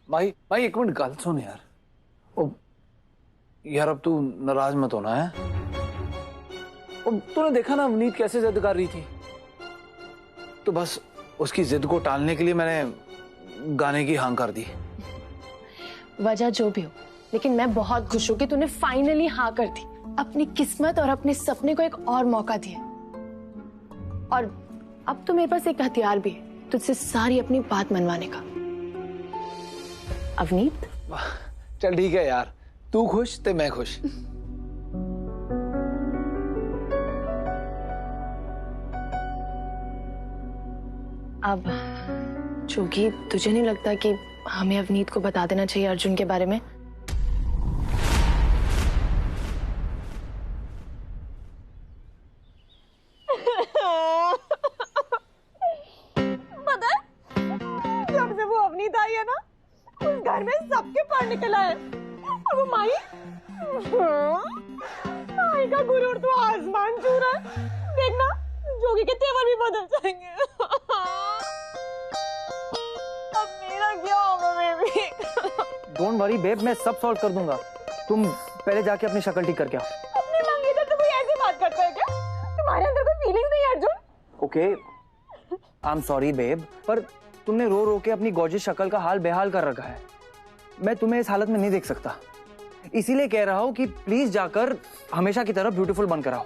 भाई भाई एक मिनट गल सुन यार। ओ यार अब तू नाराज मत होना है। तूने देखा ना अवनीत कैसे जिद कर रही थी, तो बस उसकी जिद को टालने के लिए मैंने गाने की हाँ कर दी। वजह जो भी हो, लेकिन मैं बहुत खुश हूं कि तूने फाइनली हाँ कर दी। अपनी किस्मत और अपने सपने को एक और मौका दिया। और अब तो मेरे पास एक हथियार भी है तुझसे सारी अपनी बात मनवाने का। अवनीत चल ठीक है यार, तू खुश तो मैं खुश। अब जोगी, तुझे नहीं लगता कि हमें अवनीत को बता देना चाहिए अर्जुन के बारे में? पता है, जब से वो अवनीत आई है ना, उस घर में सबके पार निकला है। और वो माही का गुरूर तो आसमान छू रहा है। देखना, जोगी के तेवर भी बदल जाएंगे। अब मेरा क्या होगा बेबी? डोंट वरी बेब, मैं सब सॉल्व कर दूंगा। तुम पहले जाके अपनी शक्ल ठीक करके आओ। अपने मंगेतर तो कोई ऐसी बात करता है क्या? तुम्हारे अंदर कोई फीलिंग नहीं है Arjun? Okay, I am sorry babe, पर तुमने रो रो के अपनी गॉर्जियस शक्ल का हाल बेहाल कर रखा है। मैं तुम्हें इस हालत में नहीं देख सकता, इसीलिए कह रहा हूं कि प्लीज जाकर हमेशा की तरह ब्यूटीफुल बनकर आओ।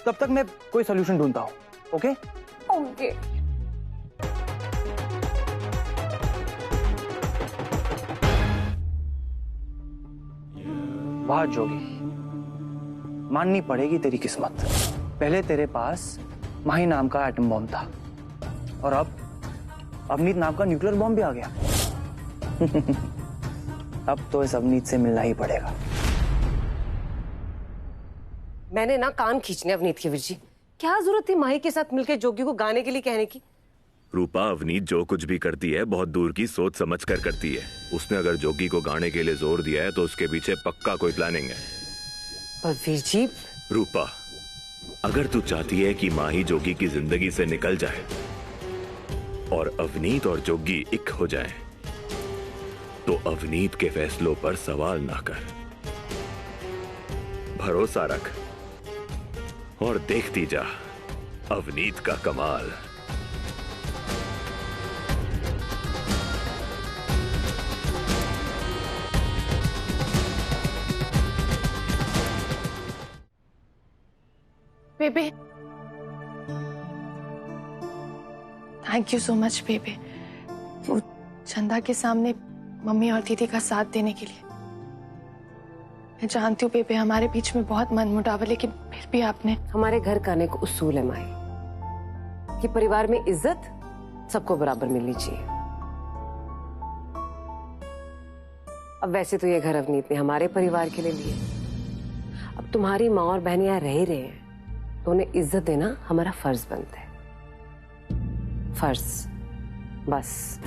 तब तक मैं कोई सोल्यूशन ढूंढता हूं। Okay okay. वाह जोगी, माननी पड़ेगी तेरी किस्मत। पहले तेरे पास माही नाम का एटम बॉम्ब था, और अब अवनीत नाम का न्यूक्लियर बॉम्ब भी आ गया। अब तो इस अवनीत से मिलना ही पड़ेगा। मैंने ना कान खींचने अवनीत के। वीर जी, क्या जरूरत थी माही के साथ मिलकर जोगी को गाने के लिए कहने की? रूपा, अवनीत जो कुछ भी करती है बहुत दूर की सोच समझ कर करती है। उसने अगर जोगी को गाने के लिए जोर दिया है तो उसके पीछे पक्का कोई प्लानिंग है। पर वीर जी, रूपा, अगर तू चाहती है कि माही जोगी की जिंदगी से निकल जाए और अवनीत और जोगी एक हो जाएं, तो अवनीत के फैसलों पर सवाल ना कर, भरोसा रख और देखती जा अवनीत का कमाल। बेबे, थैंक यू सो मच बेबे, वो चंदा के सामने मम्मी और दीदी का साथ देने के लिए। मैं जानती हूँ बेबे, हमारे बीच में बहुत मनमुटाव है, लेकिन फिर भी आपने। हमारे घर का एक उसूल है माही कि परिवार में इज्जत सबको बराबर मिलनी चाहिए। अब वैसे तो ये घर अवनीत ने हमारे परिवार के लिए लिया। अब तुम्हारी माँ और बहन यहाँ रह ही रहे हैं, तो उन्हें इज्जत देना हमारा फर्ज बनता है। फर्ज, बस।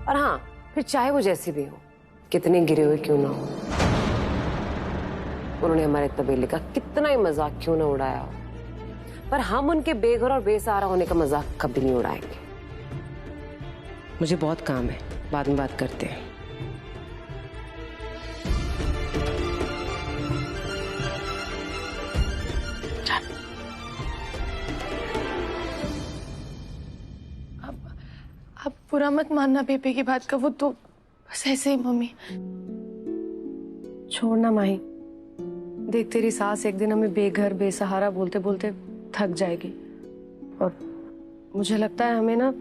और हाँ, फिर चाहे वो जैसी भी हो, कितने गिरे हुए क्यों ना हो, उन्होंने हमारे तबेले का कितना ही मजाक क्यों ना उड़ाया हो, पर हम उनके बेघर और बेसहारा होने का मजाक कभी नहीं उड़ाएंगे। मुझे बहुत काम है, बाद में बात करते हैं। अब बुरा मत मानना बेबे की बात का, वो तो बस ऐसे ही। मम्मी छोड़ना माही, देख तेरी सास एक दिन हमें बेघर बेसहारा बोलते बोलते थक जाएगी, और मुझे लगता है हमें ना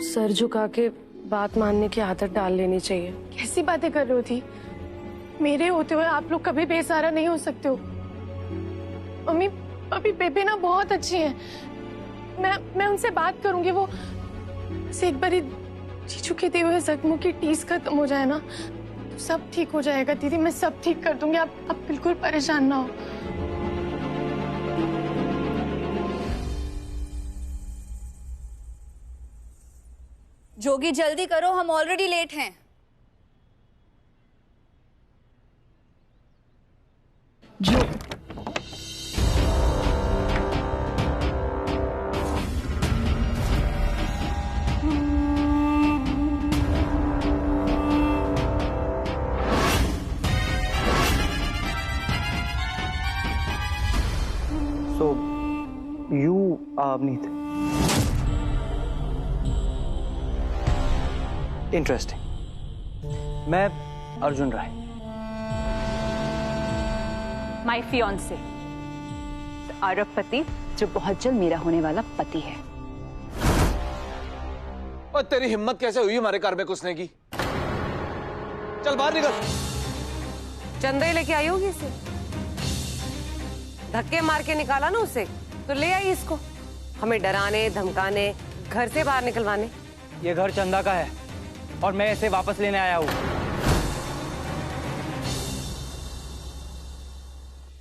सर झुका के बात मानने की आदत डाल लेनी चाहिए। कैसी बातें कर रही हो थी? मेरे होते हुए आप लोग कभी बेसहारा नहीं हो सकते हो। मम्मी, अभी बेबे ना बहुत अच्छी है, मैं उनसे बात करूंगी। वो से एक बारी जीजू के दिए हुए जख्मों की टीस खत्म हो जाए ना, तो सब ठीक हो जाएगा। दीदी, मैं सब ठीक कर दूंगी, आप बिल्कुल परेशान ना हो। जोगी जल्दी करो, हम ऑलरेडी लेट हैं। जो अवनीत, इंटरेस्टिंग। मैं अर्जुन राय। माय फियांसे, अरबपति, जो बहुत जल्द मेरा होने वाला पति है। और तेरी हिम्मत कैसे हुई हमारे घर में घुसने की? चल बाहर निकल। चंदा लेके आई होगी इसे, धक्के मार के निकाला ना उसे, तो ले आई इसको हमें डराने धमकाने, घर से बाहर निकलवाने। ये घर चंदा का है और मैं इसे वापस लेने आया हूं।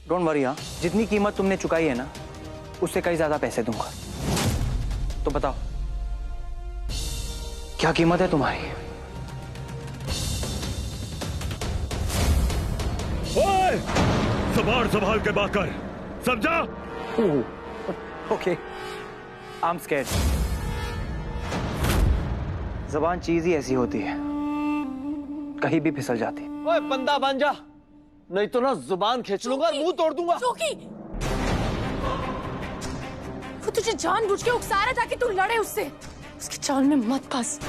Don't worry. हाँ, जितनी कीमत तुमने चुकाई है ना, उससे कई ज्यादा पैसे दूंगा। तो बताओ क्या कीमत है तुम्हारी? ओए! संभाल के बात कर, समझा? Okay, I am scared. जबान चीज ही ऐसी होती है, कहीं भी फिसल जाती। ओए बंदा बन जा, नहीं तो ना जुबान खींच लूंगा और मुंह तोड़ दूंगा। जोगी, वो तुझे जानबूझ के उकसा रहा था कि तू लड़े उससे। उसकी चाल में मत फंस।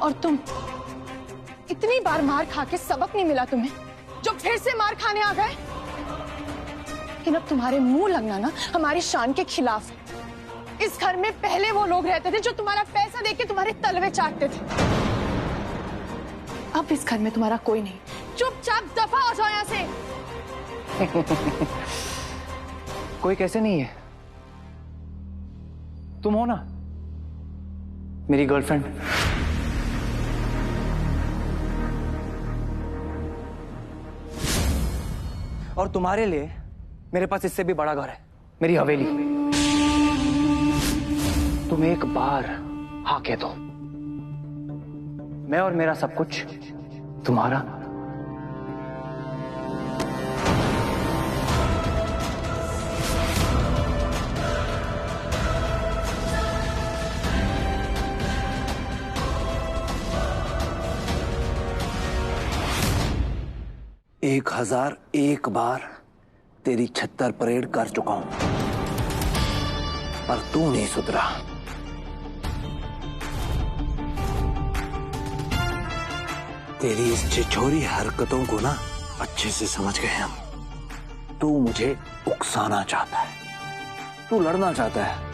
और तुम इतनी बार मार खा के सबक नहीं मिला तुम्हें, जो फिर से मार खाने आ गए? लेकिन अब तुम्हारे मुंह लगना ना हमारी शान के खिलाफ है। इस घर में पहले वो लोग रहते थे जो तुम्हारा पैसा देके तुम्हारे तलवे चाटते थे। अब इस घर में तुम्हारा कोई नहीं। चुपचाप दफा हो जाओ यहाँ से। कोई कैसे नहीं है, तुम हो ना मेरी गर्लफ्रेंड। और तुम्हारे लिए मेरे पास इससे भी बड़ा घर है, मेरी हवेली। तुम एक बार हाँ कह दो, मैं और मेरा सब कुछ तुम्हारा। एक 1001 बार तेरी छत्तर परेड कर चुका हूं, पर तू नहीं सुधरा। तेरी इस छिछोरी हरकतों को ना अच्छे से समझ गए हम। तू मुझे उकसाना चाहता है, तू लड़ना चाहता है।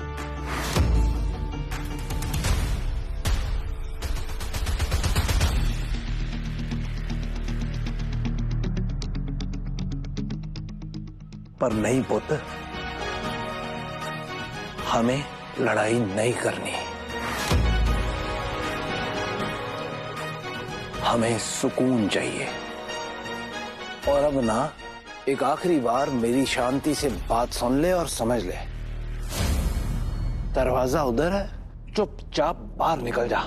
पर नहीं पुत्र, हमें लड़ाई नहीं करनी, हमें सुकून चाहिए। और अब ना एक आखिरी बार मेरी शांति से बात सुन ले और समझ ले। दरवाजा उधर है, चुपचाप बाहर निकल जा।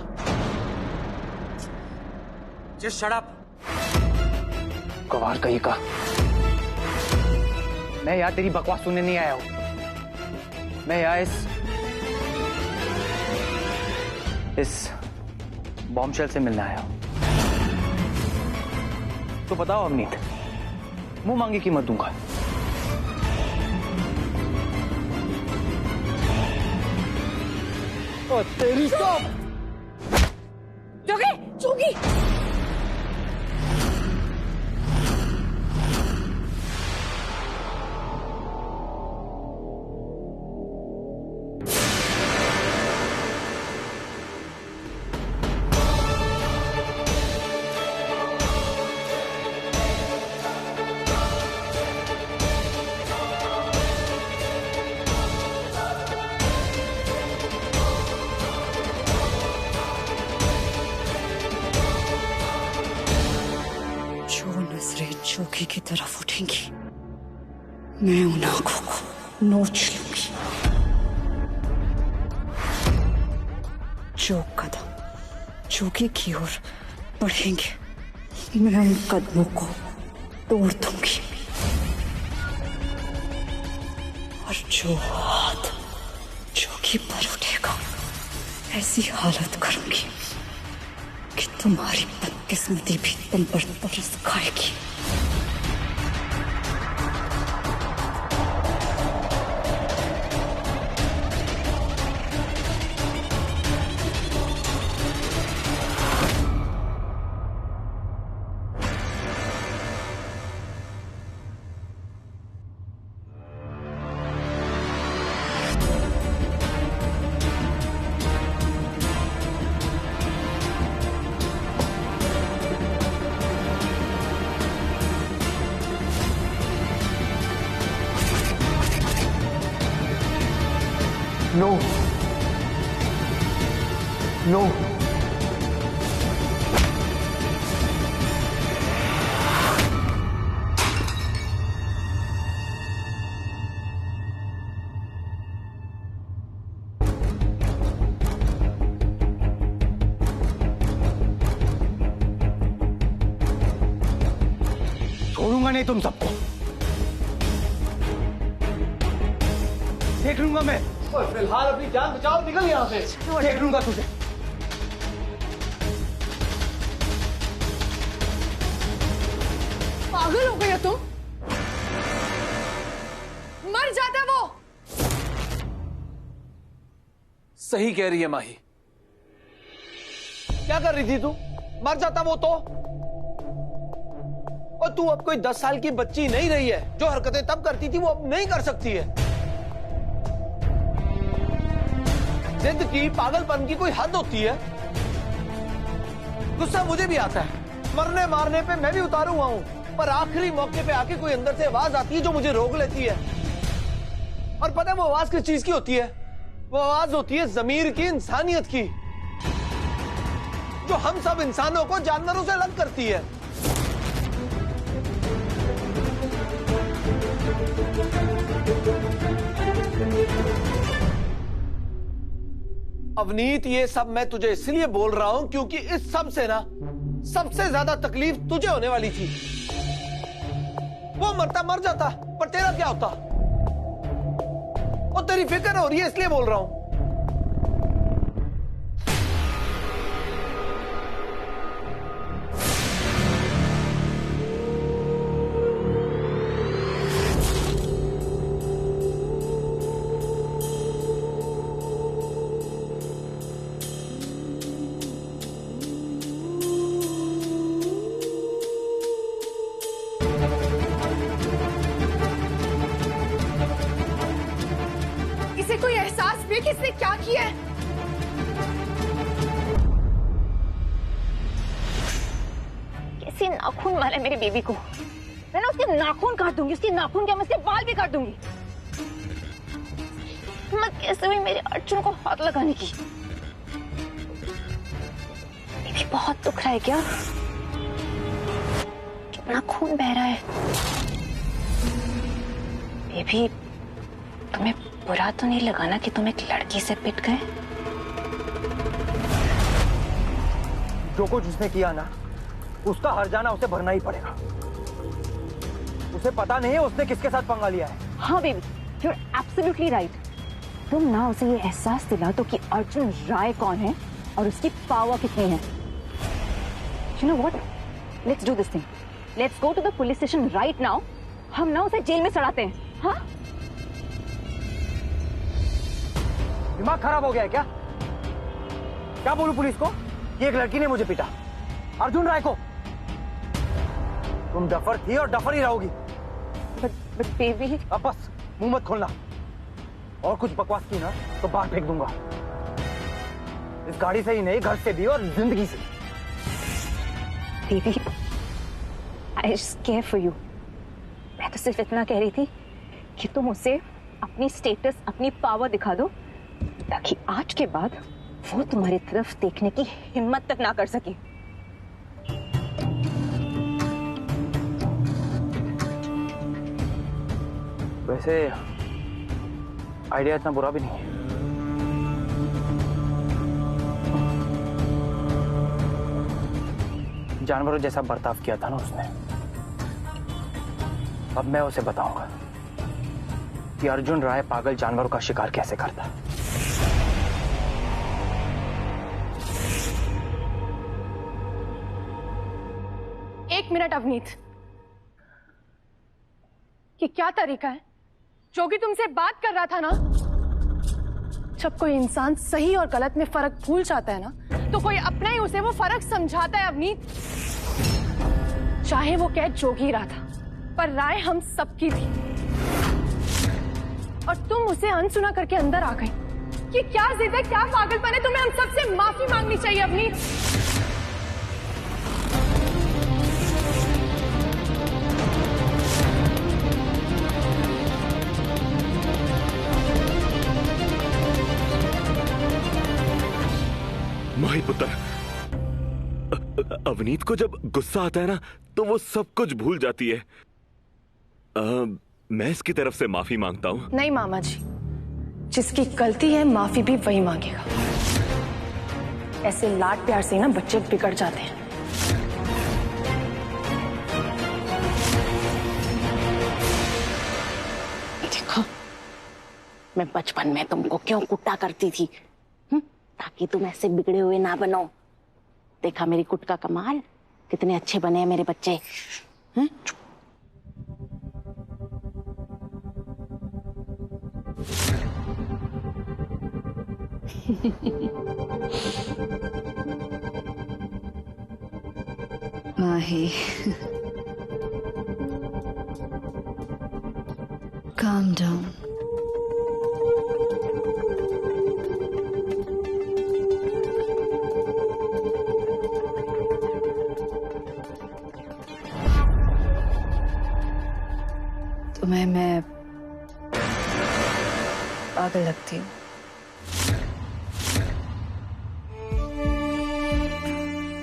Just shut up. गवार कहीं का, मैं यहाँ तेरी बकवास सुनने नहीं आया हूं। मैं यहाँ इस बॉम्बशेल से मिलने आया हूं। तो बताओ अवनीत, मुंह मांगी कीमत दूंगा। और तेरी स्टॉप। जोगी, जोगी, जोगी की तरफ उठेंगी, मैं उन आंखों को नोच लूंगी। जो कदम जोगी की ओर बढ़ेंगे, मैं उन कदमों को तोड़ दूंगी। और जो हाथ जोगी पर उठेगा, ऐसी हालत करूंगी कि तुम्हारी बदकिस्मती भी तुम पर तरस खाएगी। नो नो छोड़ूंगा नहीं तुम सबको, देख लूंगा मैं। फिलहाल अपनी जान बचाओ, निकल यहाँ से, देख लूंगा तुझे। पागल हो गया तुम? मर जाता वो। सही कह रही है माही। क्या कर रही थी तू? मर जाता वो तो। और तू अब कोई 10 साल की बच्ची नहीं रही है। जो हरकतें तब करती थी वो अब नहीं कर सकती है। जिद की, पागलपन की कोई हद होती है। गुस्सा मुझे भी आता है, मरने मारने पे मैं भी उतारू हुआ हूं, पर आखिरी मौके पे आके कोई अंदर से आवाज आती है जो मुझे रोक लेती है। और पता है वो आवाज किस चीज की होती है? वो आवाज होती है ज़मीर की, इंसानियत की, जो हम सब इंसानों को जानवरों से अलग करती है। अवनीत, ये सब मैं तुझे इसलिए बोल रहा हूं क्योंकि इस सब से ना सबसे ज्यादा तकलीफ तुझे होने वाली थी। वो मरता मर जाता, पर तेरा क्या होता? और तेरी फिक्र हो रही है इसलिए बोल रहा हूं। इसे कोई एहसास भी है कि इसने क्या किया है? कैसे नाखून मारे मेरे बेबी को। मैं ना उसके नाखून काट दूंगी, उसके नाखून क्या, मैं उसके बाल भी काट दूंगी। हिम्मत कैसे हुई मेरे अर्जुन को हाथ लगाने की? बेबी बहुत दुख रहा है क्या? कितना खून बह रहा है? बेबी तुम्हें बुरा तो नहीं लगा ना कि तुम एक लड़की से पिट गए? जो कुछ उसने किया ना, उसका हर्जाना उसे भरना ही पड़ेगा। उसे पता नहीं है उसने किसके साथ पंगा लिया है। हाँ बेबी, you're absolutely right. तुम ना उसे ये एहसास दिला दो कि अर्जुन राय कौन है और उसकी पावर कितनी है। You know what? Let's do this thing. Let's go to the police station right now. हम ना उसे जेल में सड़ाते हैं। हाँ? दिमाग खराब हो गया है क्या? क्या बोलूं पुलिस को? ये एक लड़की ने मुझे पीटा, अर्जुन राय को। तुम डफर थी और डफर ही रहोगी। But baby, अब बस मुंह मत खोलना। और कुछ बकवास की ना तो बाहर फेंक दूंगा। इस गाड़ी से ही नहीं, घर से भी और जिंदगी से। baby, I just care for you. मैं तो सिर्फ इतना कह रही थी कि तुम उसे अपनी स्टेटस, अपनी पावर दिखा दो, ताकि आज के बाद वो तुम्हारी तरफ देखने की हिम्मत तक ना कर सके। वैसे आइडिया इतना बुरा भी नहीं है। जानवरों जैसा बर्ताव किया था ना उसने, अब मैं उसे बताऊंगा कि अर्जुन राय पागल जानवरों का शिकार कैसे करता है। एक मिनट अवनीत, ये क्या तरीका है? जोगी तुमसे बात कर रहा था ना, जब कोई इंसान सही और गलत में फर्क भूल जाता है ना, तो कोई अपना ही उसे वो फर्क समझाता है अवनीत। चाहे वो कैद जोगी रहा था, पर राय हम सबकी थी, और तुम उसे अनसुना करके अंदर आ गई। ये क्या जिद है, क्या पागलपन है? तुम्हें हम सबसे माफी मांगनी चाहिए अवनीत। पुत्र। अवनीत को जब गुस्सा आता है ना तो वो सब कुछ भूल जाती है। मैं इसकी तरफ से माफी मांगता हूँ। नहीं मामा जी, जिसकी गलती है माफी भी वही मांगेगा। ऐसे लाड प्यार से ना बच्चे बिगड़ जाते हैं। देखो, मैं बचपन में तुमको क्यों कुटा करती थी, ताकि तुम ऐसे बिगड़े हुए ना बनो। देखा मेरी कुट का कमाल, कितने अच्छे बने हैं मेरे बच्चे। माही, calm down. तुम्हें मैं पागल लगती हूँ।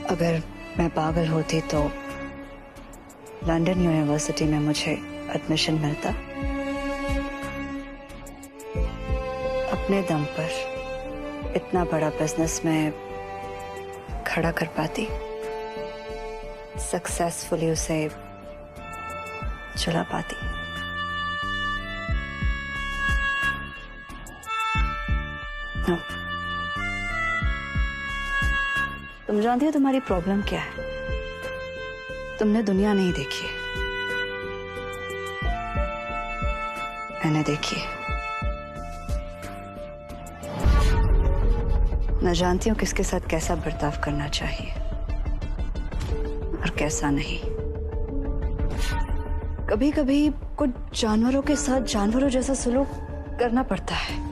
अगर मैं पागल होती तो लंदन यूनिवर्सिटी में मुझे एडमिशन मिलता। अपने दम पर इतना बड़ा बिजनेस में खड़ा कर पाती, सक्सेसफुली उसे चला पाती। No. तुम जानती हो तुम्हारी प्रॉब्लम क्या है? तुमने दुनिया नहीं देखी है, मैंने देखी है। मैं जानती हूँ किसके साथ कैसा बर्ताव करना चाहिए और कैसा नहीं। कभी कभी कुछ जानवरों के साथ जानवरों जैसा सलूक करना पड़ता है।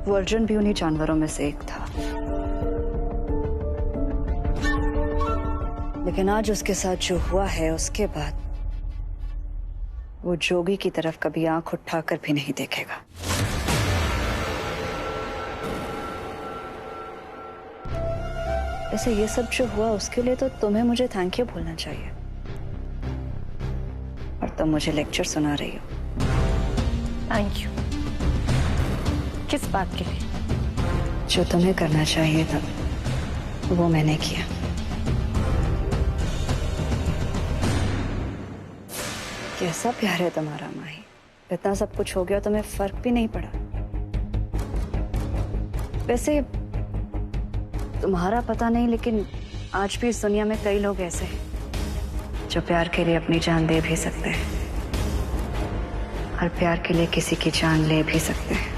वो अर्जुन भी उन्हीं जानवरों में से एक था, लेकिन आज उसके साथ जो हुआ है उसके बाद वो जोगी की तरफ कभी आंख उठाकर भी नहीं देखेगा। ऐसे ये सब जो हुआ उसके लिए तो तुम्हें मुझे थैंक यू बोलना चाहिए, और तुम मुझे लेक्चर सुना रही हो। थैंक यू किस बात के लिए? जो तुम्हें करना चाहिए था वो मैंने किया। कैसा प्यार है तुम्हारा माही, इतना सब कुछ हो गया तुम्हें फर्क भी नहीं पड़ा। वैसे तुम्हारा पता नहीं, लेकिन आज भी इस दुनिया में कई लोग ऐसे हैं जो प्यार के लिए अपनी जान दे भी सकते हैं और प्यार के लिए किसी की जान ले भी सकते हैं।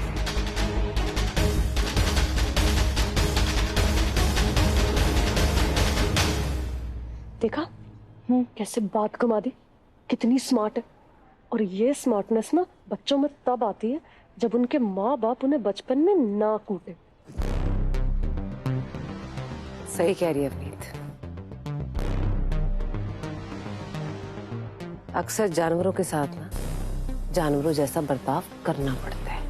देखा कैसे बात घुमा दी, कितनी स्मार्ट है। और ये स्मार्टनेस ना बच्चों में तब आती है जब उनके माँ बाप उन्हें बचपन में ना कूटे। सही कह रही है अवनीत। अक्सर जानवरों के साथ ना जानवरों जैसा बर्ताव करना पड़ता है।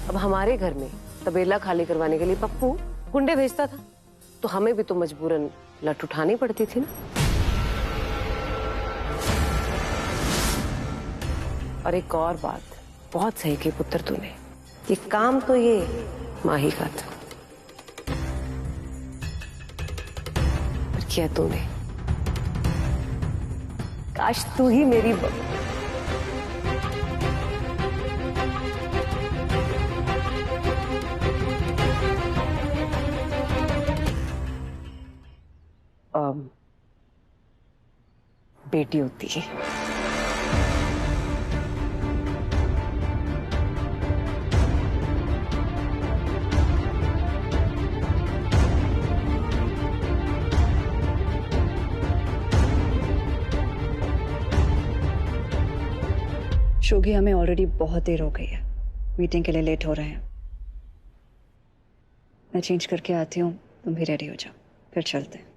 अब हमारे घर में तबेला खाली करवाने के लिए पप्पू गुंडे भेजता था, तो हमें भी तो मजबूरन लट उठानी पड़ती थी ना। और एक और बात बहुत सही की पुत्र तूने, ये काम तो ये माही का था, पर किया तूने। काश तू ही मेरी बेटी होती है। शोगी, हमें ऑलरेडी बहुत देर हो गई है, मीटिंग के लिए लेट हो रहे हैं। मैं चेंज करके आती हूँ, तुम भी रेडी हो जाओ, फिर चलते हैं।